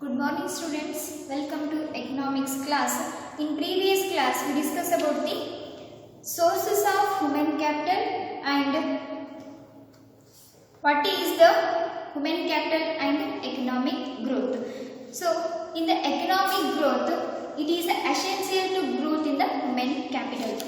Good morning students, welcome to economics class. In previous class we discussed about the sources of human capital and what is the human capital and economic growth. So in the economic growth, it is essential to growth in the human capital.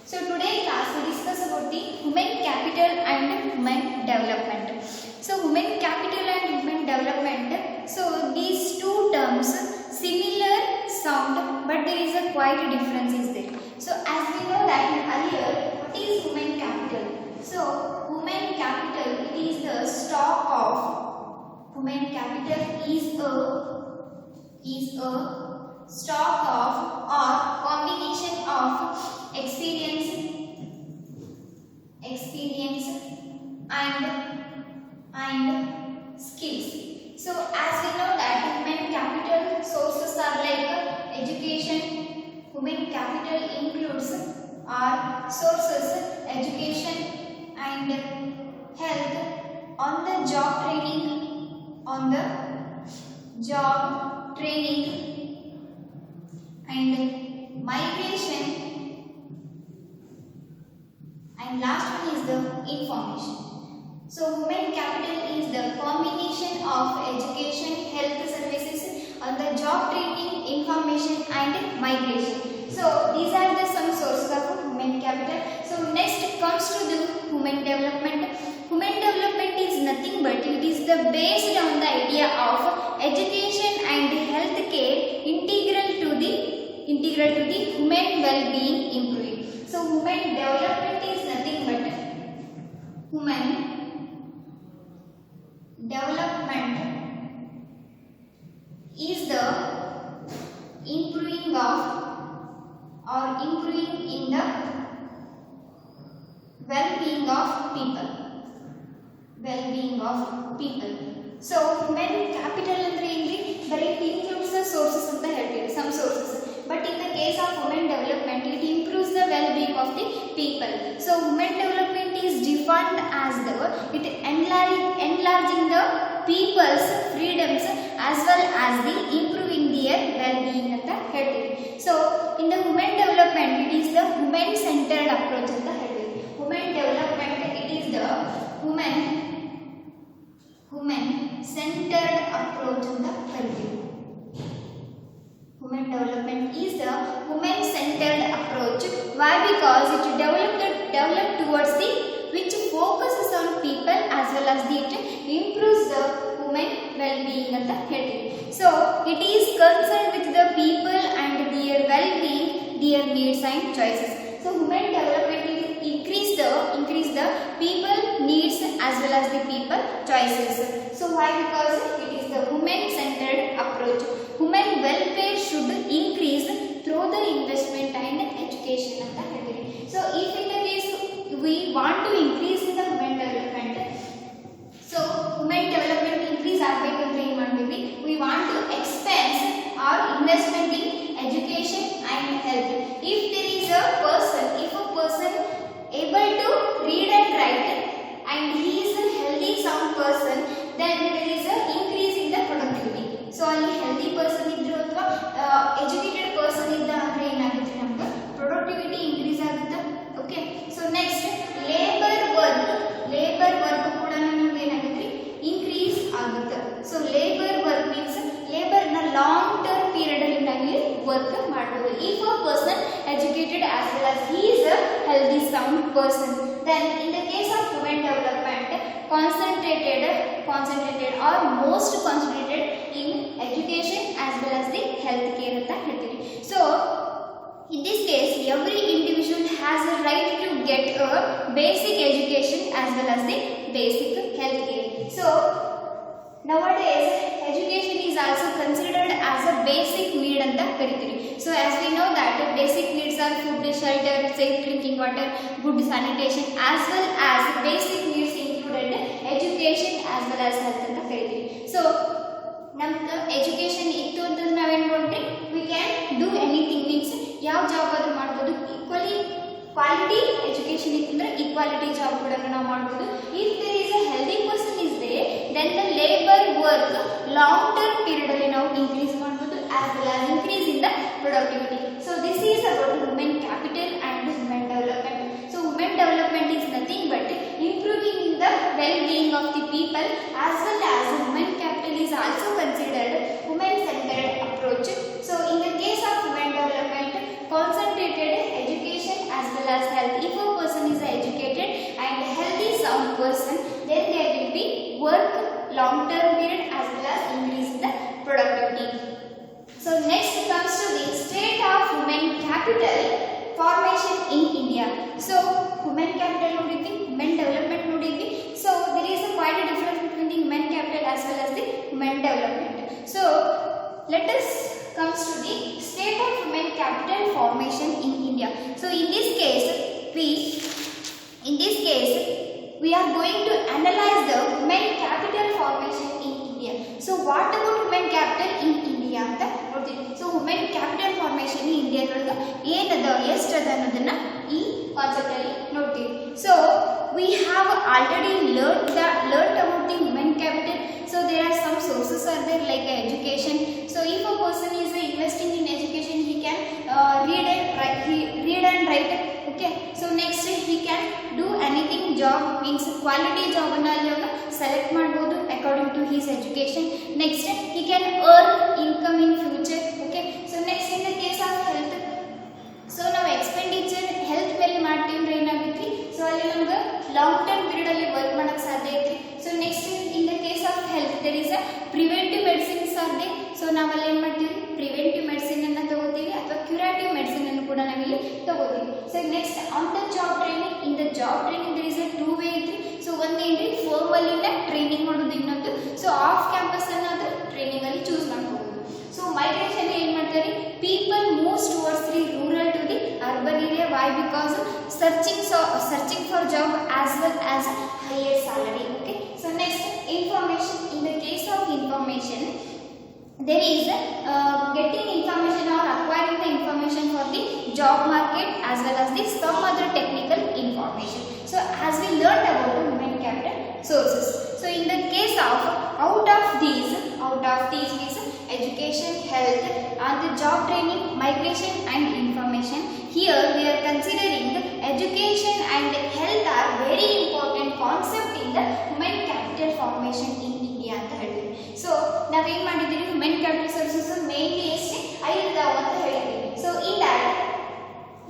So today class we discuss about the human capital and human development. So human capital and human development, so these two terms similar sound but there is a quite difference is there. So as we know that earlier, what is human capital? So human capital, it is the stock of, human capital is a stock of or combination of experience and skills. So as we know that human capital sources are like education. Human capital includes our sources education and health, on the job training and migration, and last one is the information. So human capital is the combination of education, health services, on the job training, information and migration. So these are the some sources of human capital. So next comes to the human development. Human development is nothing but it is the based on the idea of education and health care integral to the human well-being improving. So human development is nothing but human development is the improving of or improving in the well-being of people. So human capital andre indi but it includes the sources of the health, some sources, but in the case of human development it improves the well-being of the people. So human development is defined as it enlarging the people's freedoms as well as the improving their well-being and the health. So in the human development it is the human centered approach of the health. Human development, it is the human centered approach of the health. Human development is the human centered approach. Why? Because it developed towards which focuses on people as well as it improves the human well-being and the health. So it is concerned with the people and their well-being, their needs and choices. So human development will increase the people needs as well as the people choices. So why? Because it is the human centered approach. Human welfare should increase through the investment and education and the health. So if in the case we want to increase in the human development, so human development increase we want to expand our investment in education and health. If a person able to read and write and he is a healthy sound person, then there is a increase in the productivity. So only healthy person idru athwa educated person idda andre enagutte namge productivity increase agutte. Okay, so next labor work kuda namge enagutte increase agutte. So labor work means labor na long term period alli navi work ಮಾಡಬಹುದು. If a person educated as well as he is a healthy sound person, then in the case of human development concentrated or most concentrated in education as well as the health care ಅಂತ ಹೇಳ್ತೀವಿ. So in this case every individual has a right to get a basic education as well as the basic health care. So nowadays education is also considered as a basic need ಅಂತ ಕರೀತೀವಿ. So as we know that basic needs are food, shelter, safe drinking water, good sanitation as well as basic needs included education as well as health ಅಂತ ಕರೀತೀವಿ. So ನಮ್ಗೆ education ಇತ್ತು ಅಂತಂದ್ರೆ ನಾವೇನು ಮಾಡ್ತೀವಿ, we can do anything means ಯಾವ job ಆದ್ರೂ ಮಾಡ್ಬೋದು. ಈಕ್ವಲಿ ಕ್ವಾಲಿಟಿ ಎಜುಕೇಶನ್ ಇತ್ತಂದ್ರೆ ಈಕ್ವಾಲಿಟಿ ಜಾಬ್ ಕೂಡ ನಾವು ಮಾಡ್ಬೋದು. If there is a healthy person is there, then the labor work long term period ಅಲ್ಲಿ ನಾವು ಇನ್ಕ್ರೀಸ್ ಮಾಡಬಹುದು as well as increase in the productivity. So this is about women capital and women development. So women development is nothing but improving in the well being of the people as well as women capital is also considered women centred approach. So in the case of women development concentrated education as well as health. If a person is educated and healthy sound person, then there will be work long term period as well as increase in the productivity. So next comes to the state of women capital formation in India. So women capital nodidvi, women development nodidvi. So there is a quite a difference between the women capital as well as the women development. So let us comes to the state of women capital formation in India. So in this case we are going to analyze the women capital formation in India. So what about women capital in India anta nodidvi. So women capital formation in India nodga ಏನದ ಎಷ್ಟದ ಅನ್ನೋದನ್ನ ಈ concept ಅಲ್ಲಿ ನೋಡ್ತೀವಿ. So we have already learned about the women capital. So there are some sources are there like education. So if a person is investing in education, he can read and write. Okay. So next he can do anything job, means quality job anna select ಮಾಡಬಹುದು according to his education. Next he can earn income in future. Okay. So next in the case of health, so ನಾವು expenditure health ಮೇಲೆ ಮಾಡ್ತೀವಿ ಅಂದ್ರೆ ಏನಾಗುತ್ತೆ, so ಅಲ್ಲಿ ನಮ್ಗೆ long term period ಅಲ್ಲಿ work ಮಾಡಕ್ ಸಾಧ್ಯ ಐತ್ರಿ. So next in the case of health there is a preventive medicines are they. So ನಾವಲ್ಲಿ ಏನ್ ಮಾಡ್ತೀವಿ, ಪ್ರಿವೆಂಟಿವ್ ಮೆಡಿಸಿನ್ ಅನ್ನ ತಗೋತೀವಿ ಅಥವಾ ಕ್ಯೂರೇಟಿವ್ ಮೆಡಿಸಿನ್ ಅನ್ನು ಕೂಡ ನಾವಿಲ್ಲಿ ತಗೋತೀವಿ. So next on the job training, in the job training there is a two way ಐತ್ರಿ. ಸೊ ಒಂದ್ ಏನ್ರಿ ಫಾರ್ಮಲ್ ಇಂದ ಟ್ರೈನಿಂಗ್ ಮಾಡೋದು, ಇನ್ನೊಂದು ಸೊ ಆಫ್ ಕ್ಯಾಂಪಸ್ ಅನ್ನೋದು ಟ್ರೈನಿಂಗ್ ಅಲ್ಲಿ ಚೂಸ್ ಮಾಡ್ಕೋಬಹುದು. ಸೊ ಮೈಗ್ರೇಷನ್ ಏನ್ ಮಾಡ್ತಾರೆ, people moves towards the rural to the urban area. Why? Because searching for job as well as higher salary. Okay. So next information. In the case of information, there is getting information or acquiring the information for the job market as well as the some other technical information. So as we learned about the women capital sources. So in the case of out of these is education, health and the job training, migration and information. Here we are considering education and health are very important concept in the women capital formation in India ಅಂತ ಹೇಳ್ತೀವಿ. So ನಾವೇನ್ ಮಾಡಿದ್ದೀವಿ, women capital sources mainly ಎಷ್ಟು 5 ಇದಾವ ಅಂತ ಹೇಳಿದ್ದೀವಿ. So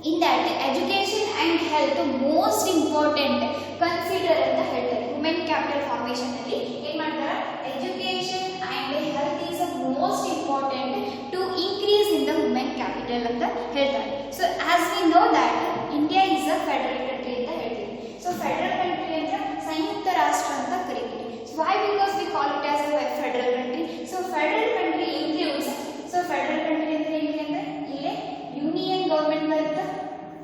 in that education and health most important consider ಅಂತ ಹೇಳ್ತಾರೆ. women capital formation ಅಲ್ಲಿ ಏನ್ ಮಾಡ್ತಾರೆ, education and health is most important to increase in the women capital ಅಂತ ಹೇಳ್ತಾರೆ. So as we know that India is a federal country ಅಂತ ಹೇಳ್ತೀವಿ. So federal country ಅಂದ್ರೆ ಸಂಯುಕ್ತ ರಾಷ್ಟ್ರ ಅಂತ ಕರೀತೀವಿ. So why? Because we call it as a federal country. So federal country includes, so federal country ಅಂದ್ರೆ ಏನು ಅಂದ್ರೆ ಇಲ್ಲಿ ಯೂನಿಯನ್ ಗವರ್ನಮೆಂಟ್ ಬರುತ್ತೆ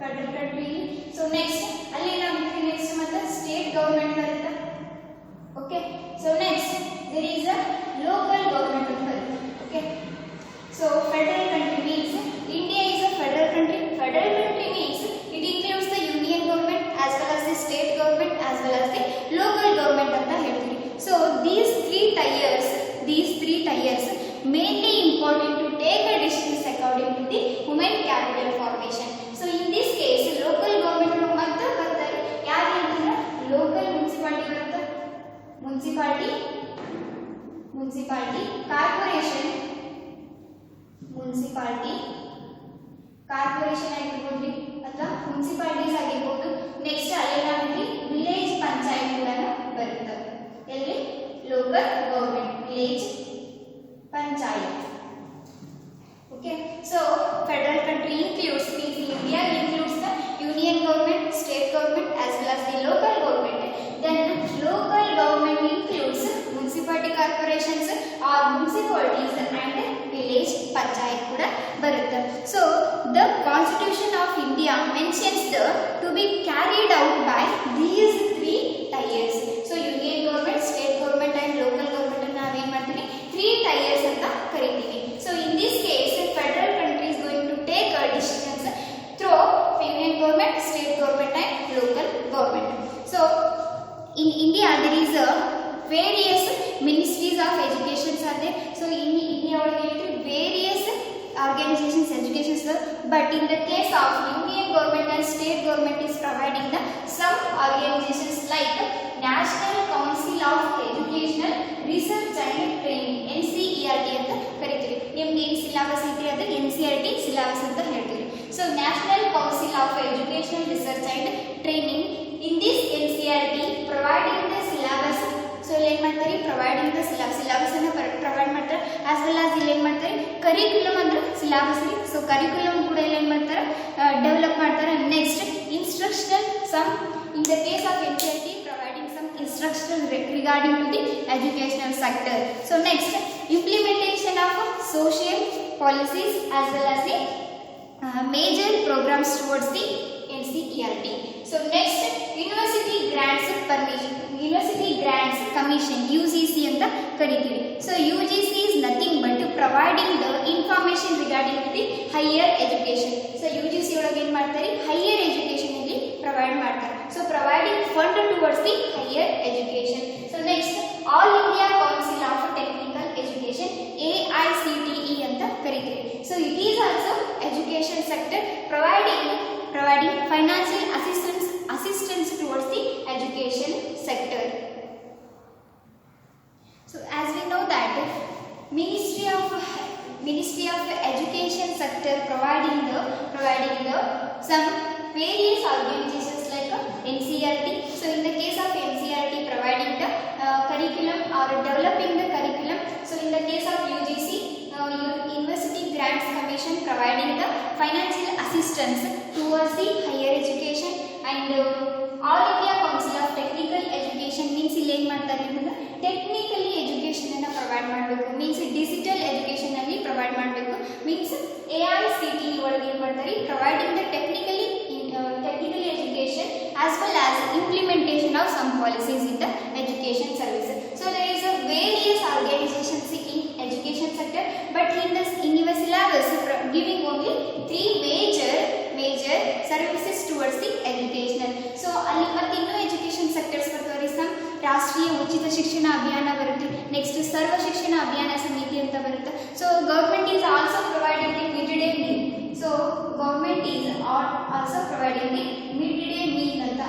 ಫೆಡರಲ್ ಕಂಟ್ರಿ. ಸೊ ನೆಕ್ಸ್ಟ್ ಅಲ್ಲಿ ಏನಾಗುತ್ತೆ, ನೆಕ್ಸ್ಟ್ ಮತ್ತೆ ಸ್ಟೇಟ್ ಗವರ್ನಮೆಂಟ್ ಬರುತ್ತೆ. Okay. So next there is a local government ಅಂತ ಬರುತ್ತೆ. Okay. So federal country means India is a federal country. Federal country means it includes the union government as well as the state government as well as the local government ಅಂತ ಹೇಳ್ತೀವಿ. So these three tiers mainly important to take a decisions according to the women capital formation. So in this case local government ಮತ್ತೆ ಬರ್ತಾರೆ ಯಾರು ಅಂತಂದ್ರೆ local municipality ಬರುತ್ತೆ, municipality corporation ಆಗಿರ್ಬೋದು ಅಥವಾ municipalities ಆಗಿರ್ಬೋದು. ನೆಕ್ಸ್ಟ್ ಅಲ್ಲೇನಾಗುತ್ತೆ, ವಿಲೇಜ್ ಪಂಚಾಯತ್ ಕೂಡ ಬರುತ್ತೆ. ಎಲ್ಲಿ local government, village panchayat. Okay. So federal country includes, means India includes the union government, state government as well as the local government. Then local government includes municipality corporations or municipalities and village panchayat kuda barutte. So the constitution of India mentions the to be carried out by these three tiers. So union government, state government and local government na navu ಏನು ಮಾಡ್ತೀವಿ, 3 tiers ಅಂತ ಕರೀತೀವಿ. So in this case federal country is going to take decisions through union government, state government and local government. So in India there is a various ministries of educations are there. So in India various organizations educations are, but in the case of union government and state government is providing the some organizations like National Council of Educational Research and Training NCERT ಅಂತ ಕರೀತೀವಿ. ನಿಮಗೆ ಏನು syllabus ಐತಿ ಅದು NCERT syllabus ಅಂತ ಹೇಳ್ತೀವಿ. So National Council of Educational Research and Training, in this NCERT providing the syllabus. So ಇಲ್ಲಿ ಏನು ಮಾಡ್ತಾರೆ, providing the syllabus ಅನ್ನು ಪ್ರೊವೈಡ್ ಮಾಡ್ತಾರೆ, as well as ಇಲ್ಲಿ ಏನು ಮಾಡ್ತಾರೆ curriculum ಅಂದ್ರೆ syllabus ಅಲ್ಲಿ. So curriculum ಕೂಡ ಇಲ್ಲಿ ಏನು ಮಾಡ್ತಾರೆ ಡೆವಲಪ್ ಮಾಡ್ತಾರೆ. Next instructional, some in the case of NCERT providing some instructional regarding to the educational sector. So next, implementation of social policies as well as the major programs towards the NCERT. So next, University Grants Permission, University Grants Commission UGC ಅಂತ ಕರೀತೀವಿ. So UGC is nothing but providing the information regarding to the higher education. So UGC ಒಳಗೆ ಏನು ಮಾಡ್ತಾರೆ, higher education ಇಲ್ಲಿ provide ಮಾಡ್ತಾರೆ. So providing fund towards the higher education. So next, All India Council of Technical Education AICTE ಅಂತ ಕರೀತೀವಿ. So it is also education sector providing financial assistance towards the education sector. So as we know that Ministry of Education sector providing the some various organizations like NCERT. So in the case of NCERT providing the curriculum or developing the curriculum. So in the case of UGC, University Grants Commission providing the financial assistance towards the higher education, and All India Council of Technical Education means ಇಲ್ಲಿ ಏನು ಮಾಡ್ತಾರೆ ಅಂತಂದ್ರೆ technically education ಅನ್ನು provide ಮಾಡಬೇಕು, means digital education ಅಲ್ಲಿ provide ಮಾಡಬೇಕು, means AICTE ಒಳಗೆ ಏನು ಮಾಡ್ತಾರೆ providing the technically education as well as implementation of some policies in the education services. So there is a various organizations in education sector, but in your syllabus giving only three major services towards the educational. So ಅಲ್ಲಿ ಮತ್ತೆ ಇನ್ನೂ education sectors ಬರ್ತವೆ. some ರಾಷ್ಟ್ರೀಯ ಉಚಿತ ಶಿಕ್ಷಣ ಅಭಿಯಾನ ಬರುತ್ತೆ, next ಸರ್ವ ಶಿಕ್ಷಣ ಅಭಿಯಾನ ಸಮಿತಿ ಅಂತ ಬರುತ್ತೆ. So government is also providing the midday meal. So government is also providing the midday meal ಅಂತ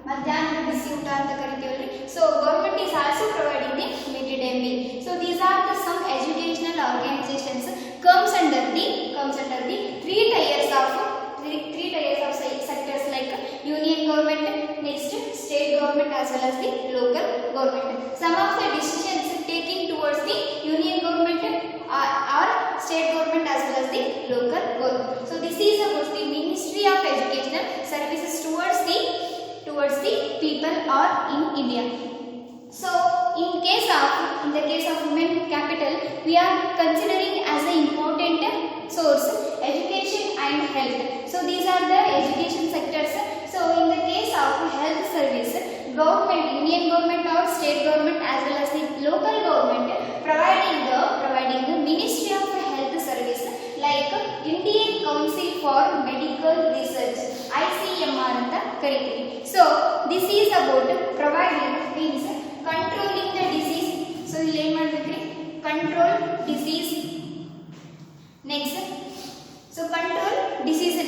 ಮಧ್ಯಾಹ್ನದ ಬಿಸಿ ಊಟ ಅಂತ ಕರಿತೀವಲ್ರಿ. So government is also providing the midday meal. So these are the some educational organizations comes under the three tiers of sectors like union government, next state government as well as the local government. Some of the decisions taken towards the union government or state government as well as the local government. So this is about the Ministry of Educational Services towards the people or in India. So in the case of women capital, we are considering as an important source education and health. So these are the education sectors. So in the case of health service, government, union government or state government as well as the local government providing the Ministry of Health Service like Indian Council for Medical Research ICMR ಅಂತ ಕರೀತೀವಿ. So this is about providing means controlling the disease. So ಇಲ್ಲಿ ಏನು ಮಾಡಬೇಕ್ರಿ, control disease. Next, so control disease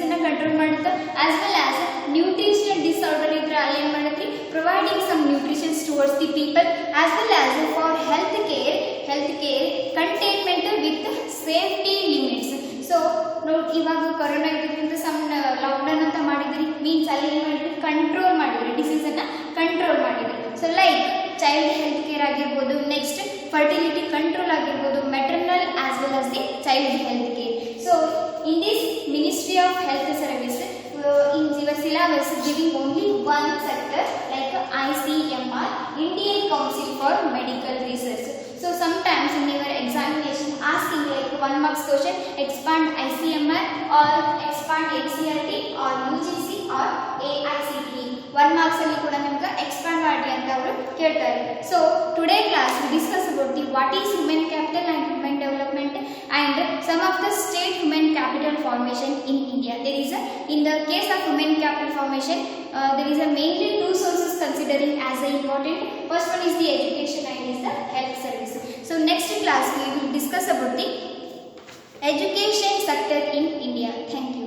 ಅನ್ನ control ಮಾಡುತ್ತೆ, as well as nutritional disorder ಇದ್ರೆ ಅಲ್ಲಿ ಏನು ಮಾಡುತ್ತೆ providing some nutrition towards the people, as well as for health care containment with safety limits. So ನೋಡಿ ಇವಾಗ ಕೊರೋನಾ ಇರೋದ್ರಿಂದ ಸಮ್ ಲಾಕ್ಡೌನ್ ಅಂತ ಮಾಡಿದ್ರಿ, ಮೀನ್ಸ್ ಅಲ್ಲಿ ಏನು ಮಾಡಿದ್ರಿ ಕಂಟ್ರೋಲ್ ಮಾಡಿದ್ರಿ, ಡಿಸೀಸ್ ಅನ್ನ ಕಂಟ್ರೋಲ್ ಮಾಡಿದ್ರಿ. So like child health care ಆಗಿರ್ಬೋದು, ನೆಕ್ಸ್ಟ್ ಫರ್ಟಿಲಿಟಿ ಕಂಟ್ರೋಲ್ ಆಗಿರ್ಬೋದು, maternal as well as the child health care. So in this Ministry of Health Service in your syllabus giving only one sector like ICMR, Indian Council for Medical Research. So sometimes in your examination asking like 1 marks question, expand ICMR or expand NCERT or UGC or AICTE. 1 marks ಅಲ್ಲಿ ಕೂಡ ನಿಮಗೆ expand ಮಾಡಿ ಅಂತ ಅವರು ಕೇಳ್ತಾರೆ. So today class we discuss about the what is human capital and human development and some of the state human capital formation in India. There is in the case of human capital formation there is a mainly two sources considering as a important. First one is the education and is the health service. So next class we will discuss about the education sector in India. Thank you.